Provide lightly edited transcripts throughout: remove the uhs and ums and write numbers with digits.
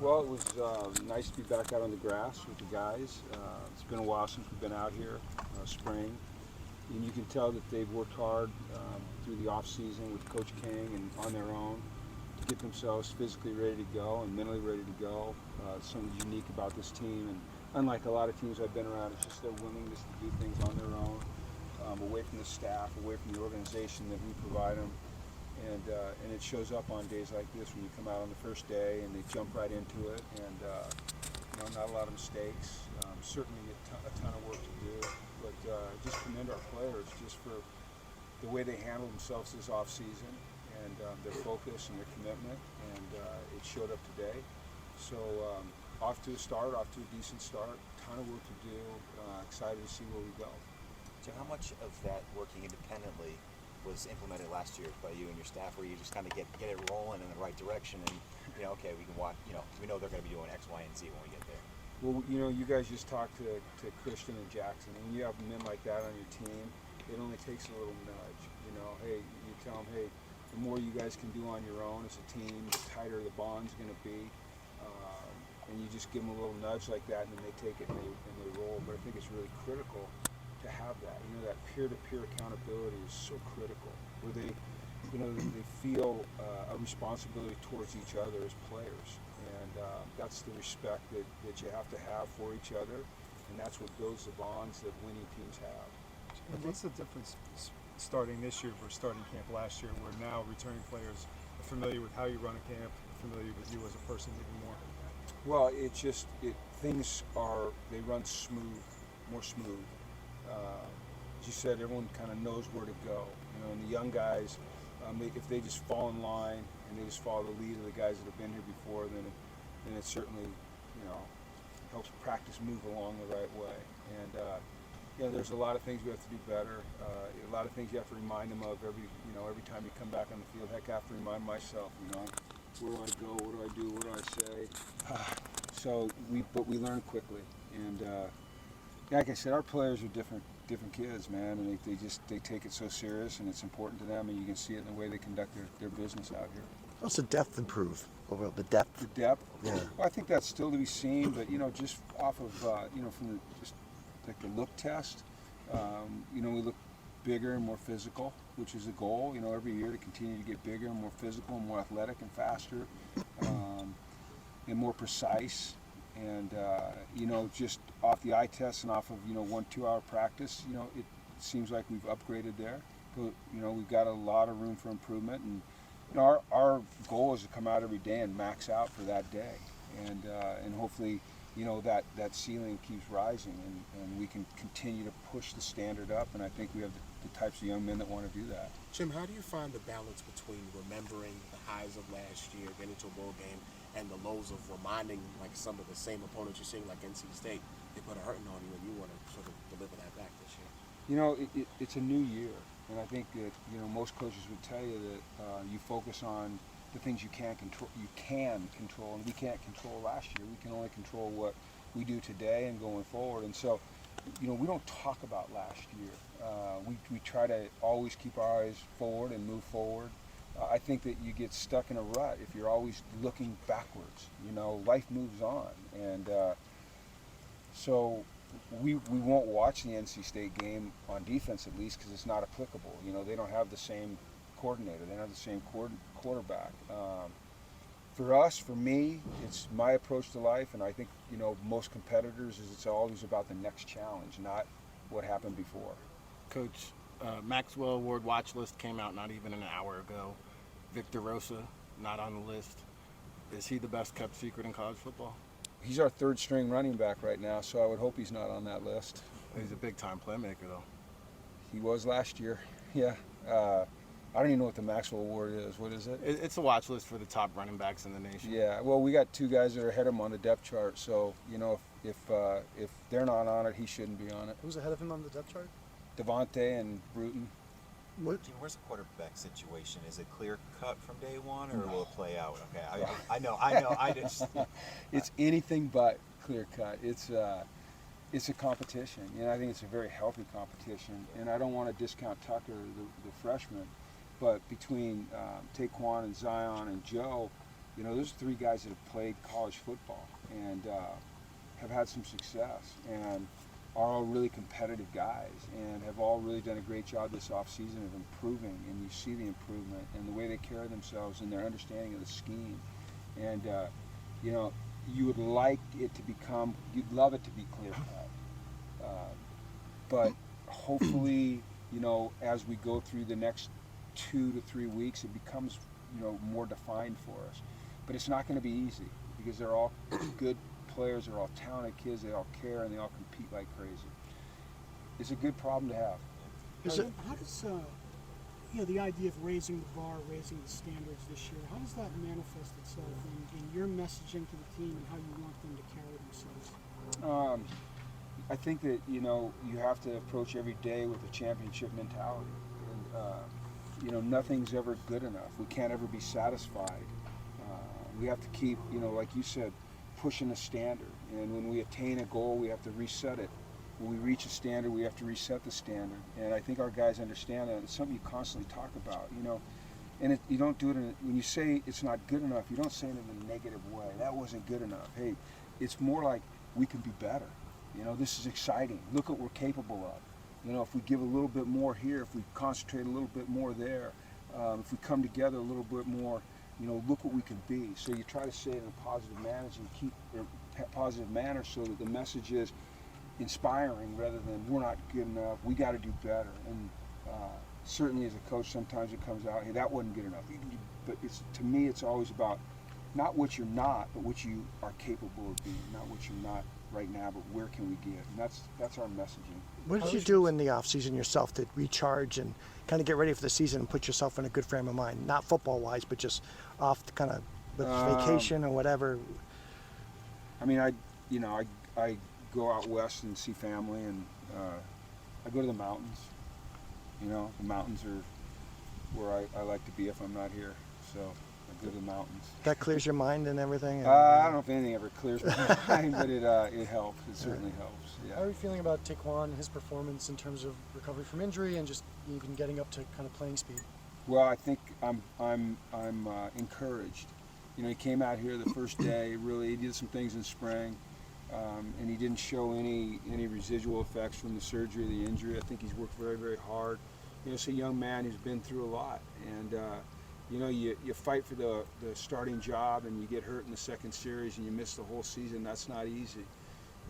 Well, it was nice to be back out on the grass with the guys. It's been a while since we've been out here, spring. And you can tell that they've worked hard through the off season with Coach King and on their own to get themselves physically ready to go and mentally ready to go. Something unique about this team, and unlike a lot of teams I've been around, it's just their willingness to do things on their own, away from the staff, away from the organization that we provide them. And it shows up on days like this when you come out on the first day and they jump right into it, and not a lot of mistakes. Certainly a ton of work to do, but just commend our players just for the way they handled themselves this off season, and their focus and their commitment, and it showed up today. So off to a decent start. Ton of work to do. Excited to see where we go. Jim, how much of that working independently was implemented last year by you and your staff, where you just kind of get it rolling in the right direction, and okay, we can watch, we know they're going to be doing X, Y, and Z when we get there. Well, you guys just talked to Christian and Jackson, and when you have men like that on your team, it only takes a little nudge. Hey, you tell them, hey, the more you guys can do on your own as a team, the tighter the bond's going to be, and you just give them a little nudge like that, and then they take it and they roll. But I think it's really critical to have that. That peer-to-peer accountability is so critical, where they feel a responsibility towards each other as players, and that's the respect that you have to have for each other, and that's what builds the bonds that winning teams have. And what's the difference starting this year versus starting camp last year, where now returning players are familiar with how you run a camp, familiar with you as a person even more? Well, things they run more smooth. As you said, everyone kind of knows where to go. And the young guys, if they just fall in line and they just follow the lead of the guys that have been here before, then it certainly, helps practice move along the right way. And there's a lot of things we have to do better. A lot of things you have to remind them of every time you come back on the field. Heck, I have to remind myself, where do I go? What do I do? What do I say? But we learn quickly. And like I said, our players are different kids, man, and they take it so serious, and it's important to them, and you can see it in the way they conduct their business out here. How's the depth improve? Overall, the depth? The depth? Yeah. Well, I think that's still to be seen, but just off of from just like the look test, we look bigger and more physical, which is a goal, every year to continue to get bigger and more physical and more athletic and faster, and more precise. And just off the eye test and off of 1-2 hour practice, it seems like we've upgraded there. But we've got a lot of room for improvement, and our goal is to come out every day and max out for that day, and hopefully that ceiling keeps rising, and we can continue to push the standard up. And I think we have the types of young men that want to do that. Jim, how do you find the balance between remembering the highs of last year, getting to a bowl game, and the lows of reminding some of the same opponents you're seeing, like NC State, they put a hurting on you, and you want to sort of deliver that back this year? It's a new year, and I think that most coaches would tell you that you focus on the things you can control. And we can't control last year. We can only control what we do today and going forward. And so, we don't talk about last year. We try to always keep our eyes forward and move forward. I think that you get stuck in a rut if you're always looking backwards. Life moves on, and so we won't watch the NC State game on defense, at least, because it's not applicable. They don't have the same coordinator. They don't have the same quarterback. For me, it's my approach to life, and I think most competitors is it's always about the next challenge, not what happened before. Coach, Maxwell Award watch list came out not even an hour ago. Victor Rosa, not on the list. Is he the best kept secret in college football? He's our third string running back right now, so I would hope he's not on that list. He's a big time playmaker, though. He was last year, yeah. I don't even know what the Maxwell Award is. What is it? It's a watch list for the top running backs in the nation. Yeah, well, we got two guys that are ahead of him on the depth chart, so if they're not on it, he shouldn't be on it. Who's ahead of him on the depth chart? Devontae and Bruton. Jim, where's the quarterback situation? Is it clear cut from day one, or will it play out? Okay, I know. I just. It's anything but clear cut. It's a competition. I think it's a very healthy competition, and I don't want to discount Tucker, the freshman, but between Taquan and Zion and Joe, You know, those are three guys that have played college football and have had some success and are all really competitive guys and have all really done a great job this offseason of improving, and you see the improvement and the way they carry themselves and their understanding of the scheme. And, you know, you would like it to become, you'd love it to be clear cut. But hopefully, you know, as we go through the next 2 to 3 weeks, it becomes, you know, more defined for us. But it's not going to be easy because they're all good players, they're all talented kids, they all care, and they all compete like crazy. It's a good problem to have. How does you know, the idea of raising the bar, raising the standards this year, how does that manifest itself in your messaging to the team and how you want them to carry themselves? I think that, you know, you have to approach every day with a championship mentality. And, you know, nothing's ever good enough. We can't ever be satisfied. We have to keep, you know, like you said, pushing the standard. And when we attain a goal, we have to reset it. When we reach a standard, we have to reset the standard. And I think our guys understand that. It's something you constantly talk about, you know. And you don't do it when you say it's not good enough, you don't say it in a negative way. That wasn't good enough. Hey, it's more like we can be better. You know, this is exciting. Look what we're capable of. You know, if we give a little bit more here, if we concentrate a little bit more there, if we come together a little bit more, you know, look what we can be. So you try to say it in a positive manner and keep positive manner so that the message is inspiring rather than we're not good enough, we got to do better. And certainly as a coach, sometimes it comes out, hey, that wasn't good enough. But it's, to me, it's always about not what you're not, but what you are capable of being. Not what you're not right now, but where can we get? And that's our messaging. What did you do in the off season yourself to recharge and kind of get ready for the season and put yourself in a good frame of mind? Not football wise, but just off to kind of with vacation or whatever. I mean, I go out west and see family, and I go to the mountains. You know, the mountains are where I like to be if I'm not here. So I go to the mountains. That clears your mind and everything? I don't know if anything ever clears my mind, but it helps. It certainly helps. Yeah. How are you feeling about Taquan and his performance in terms of recovery from injury and just even getting up to kind of playing speed? Well, I think I'm encouraged. You know, he came out here the first day. Really, he did some things in spring, and he didn't show any residual effects from the surgery or the injury. I think he's worked very, very hard. You know, it's a young man who's been through a lot, and you know, you fight for the starting job, and you get hurt in the second series, and you miss the whole season. That's not easy.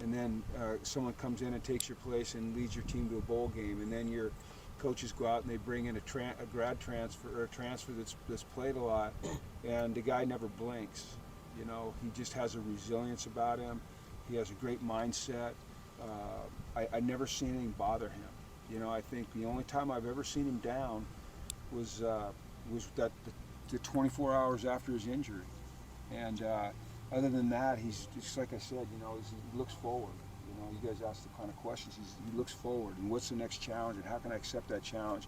And then someone comes in and takes your place and leads your team to a bowl game, and then your coaches go out and they bring in a grad transfer or a transfer that's played a lot, and the guy never blinks. You know, he just has a resilience about him. He has a great mindset. I never seen anything bother him. You know, I think the only time I've ever seen him down was that the 24 hours after his injury, and other than that, he's just like I said. You know, he looks forward. You know, you guys ask the kind of questions. He looks forward, and what's the next challenge, and how can I accept that challenge?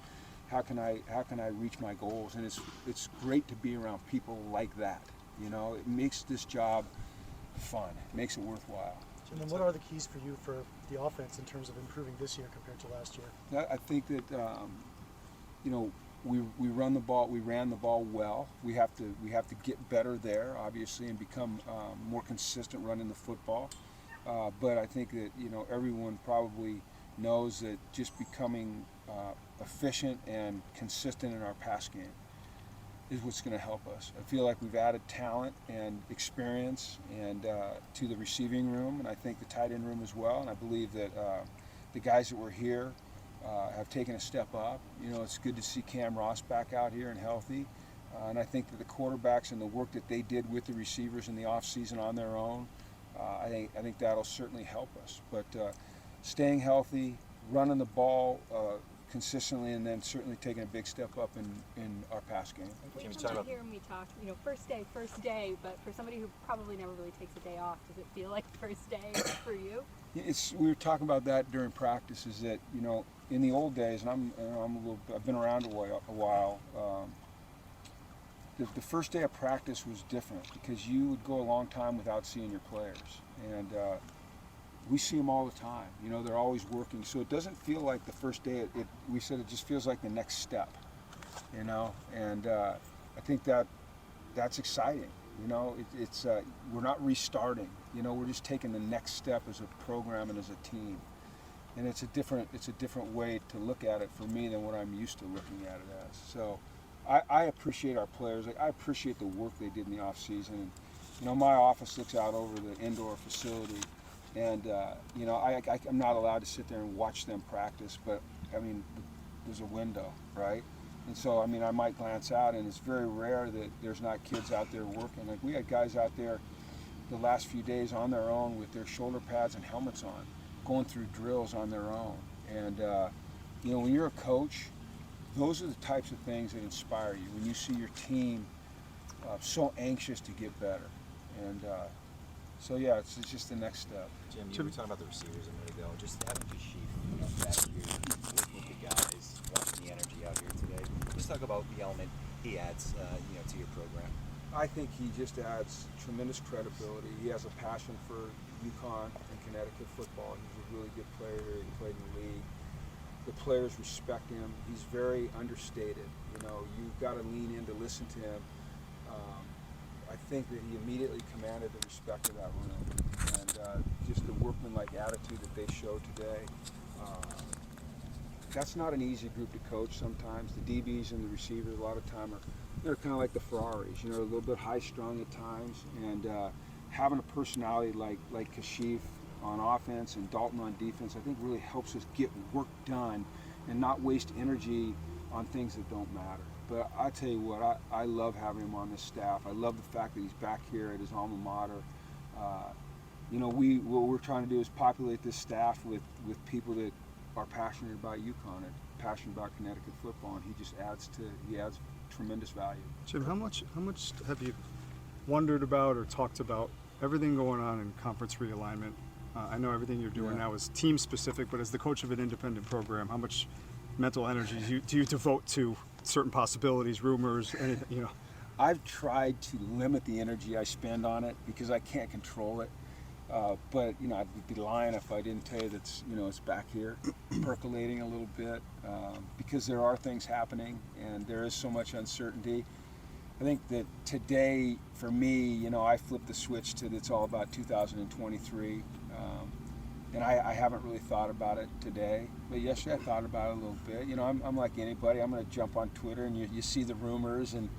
How can I reach my goals? And it's great to be around people like that. You know, it makes this job fun. It makes it worthwhile. And then what are the keys for you for the offense in terms of improving this year compared to last year? I think that you know, we ran the ball well. We have to get better there, obviously, and become more consistent running the football. But I think that, you know, everyone probably knows that just becoming efficient and consistent in our pass game is what's going to help us. I feel like we've added talent and experience and to the receiving room, and I think the tight end room as well. And I believe that the guys that were here have taken a step up. You know, it's good to see Cam Ross back out here and healthy. And I think that the quarterbacks and the work that they did with the receivers in the offseason on their own, I think that'll certainly help us. But staying healthy, running the ball consistently, and then certainly taking a big step up in our pass game. Jim, hearing me talk, you know, first day, but for somebody who probably never really takes a day off, does it feel like first day for you? We were talking about that during practice. Is that, you know, in the old days, and I've been around a while. The first day of practice was different because you would go a long time without seeing your players, and we see them all the time. You know, they're always working, so it doesn't feel like the first day. We said it just feels like the next step. You know, and I think that's exciting. You know, we're not restarting. You know, we're just taking the next step as a program and as a team. And it's a different way to look at it for me than what I'm used to looking at it as. So I appreciate our players. I appreciate the work they did in the off season. And, you know, my office looks out over the indoor facility, and you know, I'm not allowed to sit there and watch them practice, but I mean, there's a window, right? And so, I mean, I might glance out, and it's very rare that there's not kids out there working. Like, we had guys out there the last few days on their own with their shoulder pads and helmets on, going through drills on their own. And you know, when you're a coach, those are the types of things that inspire you. When you see your team so anxious to get better. And so, yeah, it's just the next step. Jim, you were talking about the receivers a minute ago. Just having Kashif back here, working with the guys, watching the energy out here today. Just talk about the element he adds, you know, to your program. I think he just adds tremendous credibility. He has a passion for UConn and Connecticut football. He's a really good player. He played in the league. The players respect him. He's very understated. You know, you've got to lean in to listen to him. I think that he immediately commanded the respect of that room, and just the workmanlike attitude that they show today. That's not an easy group to coach sometimes. The DBs and the receivers a lot of time they're kind of like the Ferraris, you know, a little bit high-strung at times, and having a personality like Kashif on offense and Dalton on defense, I think really helps us get work done and not waste energy on things that don't matter. But I tell you what, I love having him on this staff. I love the fact that he's back here at his alma mater. You know, what we're trying to do is populate this staff with people that are passionate about UConn and passionate about Connecticut football, and he just adds tremendous value. Jim, how much have you wondered about or talked about everything going on in conference realignment? I know everything you're doing now is team specific, but as the coach of an independent program, how much mental energy do you devote to certain possibilities, rumors, anything, you know? I've tried to limit the energy I spend on it because I can't control it. But you know, I'd be lying if I didn't tell you that's, you know, it's back here percolating a little bit because there are things happening and there is so much uncertainty. I think that today, for me, you know, I flipped the switch to it's all about 2023. And I haven't really thought about it today, but yesterday I thought about it a little bit. You know, I'm like anybody. I'm going to jump on Twitter and you see the rumors and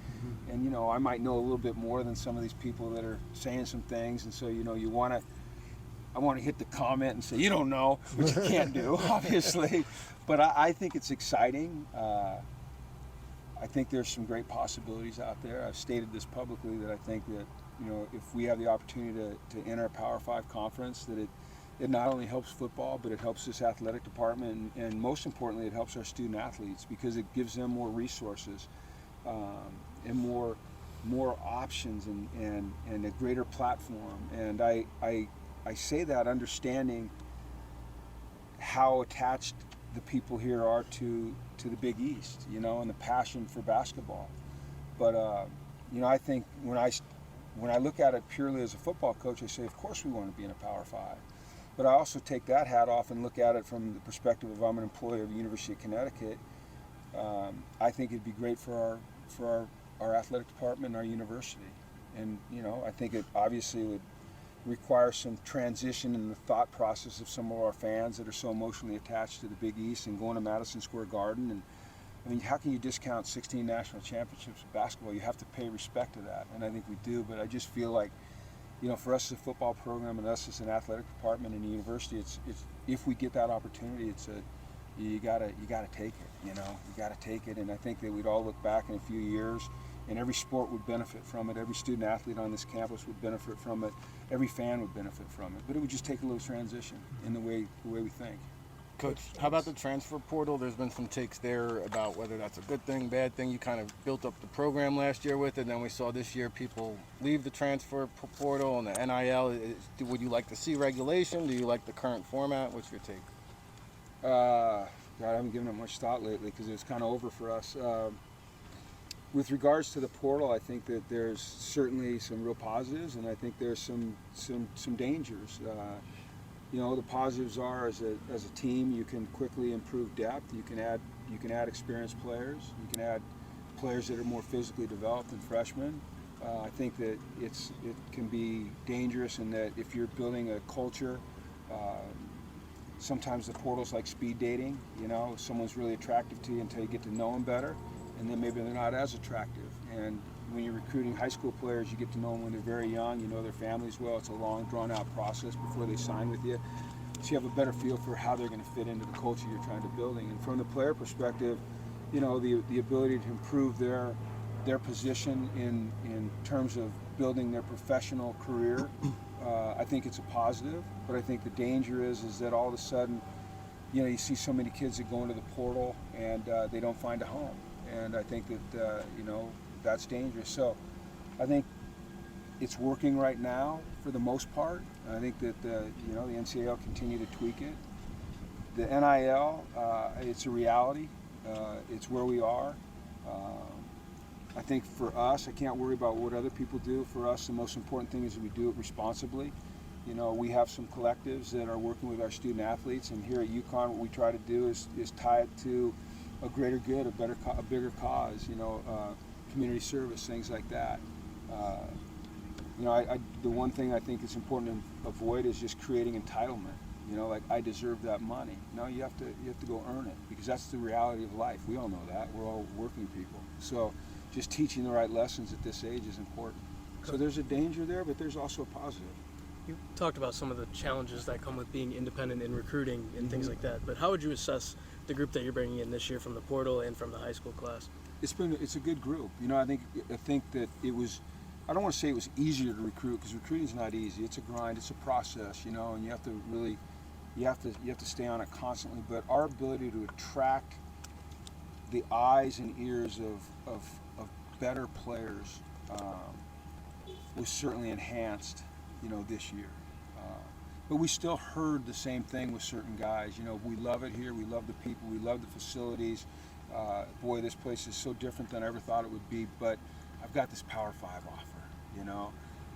you know, I might know a little bit more than some of these people that are saying some things, and so, you know, I want to hit the comment and say, you don't know, which you can't do, obviously. But I think it's exciting. I think there's some great possibilities out there. I've stated this publicly that I think that, you know, if we have the opportunity to enter a Power 5 conference, that it not only helps football, but it helps this athletic department, and most importantly, it helps our student athletes because it gives them more resources and more options and a greater platform. And I say that understanding how attached the people here are to the Big East, you know, and the passion for basketball. But you know, I think when I look at it purely as a football coach, I say, of course we want to be in a Power 5. But I also take that hat off and look at it from the perspective of I'm an employee of the University of Connecticut. I think it'd be great for our athletic department and our university. And, you know, I think it obviously would require some transition in the thought process of some of our fans that are so emotionally attached to the Big East and going to Madison Square Garden. And I mean, how can you discount 16 national championships of basketball? You have to pay respect to that, and I think we do. But I just feel like, you know, for us as a football program and us as an athletic department in the university, it's if we get that opportunity, you gotta take it. You know, you gotta take it. And I think that we'd all look back in a few years, and every sport would benefit from it. Every student athlete on this campus would benefit from it. Every fan would benefit from it. But it would just take a little transition in the way we think. Coach, how about the transfer portal? There's been some takes there about whether that's a good thing, bad thing. You kind of built up the program last year with it, and then we saw this year people leave the transfer portal and the NIL. Would you like to see regulation? Do you like the current format? What's your take? God, I haven't given it much thought lately because it's kind of over for us. With regards to the portal, I think that there's certainly some real positives, and I think there's some dangers. You know, the positives are as a team, you can quickly improve depth. You can add experienced players. You can add players that are more physically developed than freshmen. I think that it can be dangerous in that if you're building a culture, sometimes the portal's like speed dating. You know, someone's really attractive to you until you get to know them better, and then maybe they're not as attractive. And when you're recruiting high school players, you get to know them when they're very young. You know their families well. It's a long, drawn-out process before they sign with you. So you have a better feel for how they're going to fit into the culture you're trying to building. And from the player perspective, you know, the ability to improve their position in terms of building their professional career, I think it's a positive. But I think the danger is that all of a sudden, you know, you see so many kids that go into the portal and they don't find a home. And I think that, you know, that's dangerous. So I think it's working right now for the most part. I think that, you know, the NCAA will continue to tweak it. The NIL, it's a reality. It's where we are. I think for us, I can't worry about what other people do. For us, the most important thing is that we do it responsibly. You know, we have some collectives that are working with our student athletes, and here at UConn, what we try to do is tie it to a greater good, a bigger cause. You know, community service, things like that. You know, the one thing I think it's important to avoid is just creating entitlement. You know, like I deserve that money. No, you have to go earn it, because that's the reality of life. We all know that. We're all working people. So just teaching the right lessons at this age is important. So there's a danger there, but there's also a positive. You talked about some of the challenges that come with being independent in recruiting and things like that, but how would you assess the group that you're bringing in this year from the portal and from the high school class? It's a good group. You know, I think that it was, I don't want to say it was easier to recruit, because recruiting is not easy. It's a grind, it's a process, you know, and you have to really, you have to stay on it constantly. But our ability to attract the eyes and ears of better players was certainly enhanced, you know, this year. But we still heard the same thing with certain guys. You know, we love it here. We love the people. We love the facilities. Boy, this place is so different than I ever thought it would be. But I've got this Power 5 offer, you know,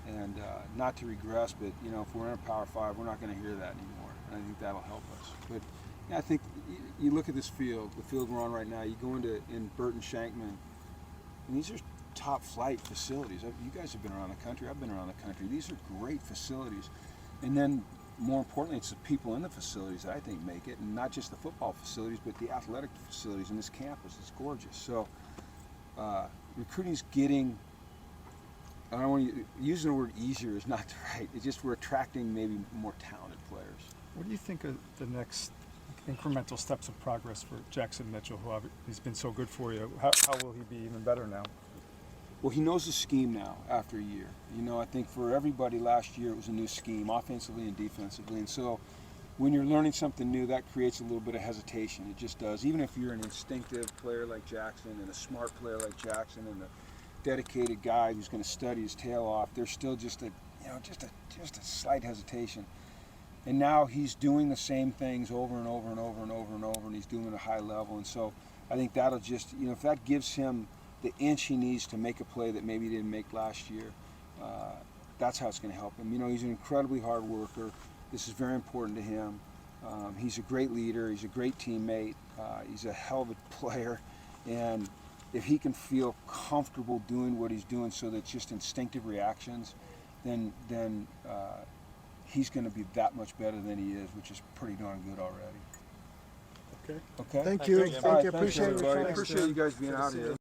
and not to regress, but you know, if we're in a Power 5, we're not going to hear that anymore. And I think that'll help us. But yeah, I think you look at this field, the field we're on right now. You go in Burton Shankman, and these are top flight facilities. You guys have been around the country. I've been around the country. These are great facilities. And then more importantly, it's the people in the facilities that I think make it, and not just the football facilities, but the athletic facilities in this campus. It's gorgeous. So recruiting's getting, I don't want to, using the word easier is not right. It's just we're attracting maybe more talented players. What do you think of the next incremental steps of progress for Jackson Mitchell, who he's been so good for you? How will he be even better now? Well, he knows the scheme now after a year. You know, I think for everybody last year it was a new scheme, offensively and defensively. And so when you're learning something new, that creates a little bit of hesitation. It just does. Even if you're an instinctive player like Jackson and a smart player like Jackson and a dedicated guy who's going to study his tail off, there's still just a slight hesitation. And now he's doing the same things over and over and over and over and over, and he's doing it at a high level. And so I think that'll just, you know, if that gives him the inch he needs to make a play that maybe he didn't make last year, that's how it's going to help him. You know, he's an incredibly hard worker. This is very important to him. He's a great leader. He's a great teammate. He's a hell of a player. And if he can feel comfortable doing what he's doing so that it's just instinctive reactions, then he's going to be that much better than he is, which is pretty darn good already. Okay. Okay? Thank you. All right, Thank you. thanks, Appreciate everybody. it. Appreciate you guys being out here.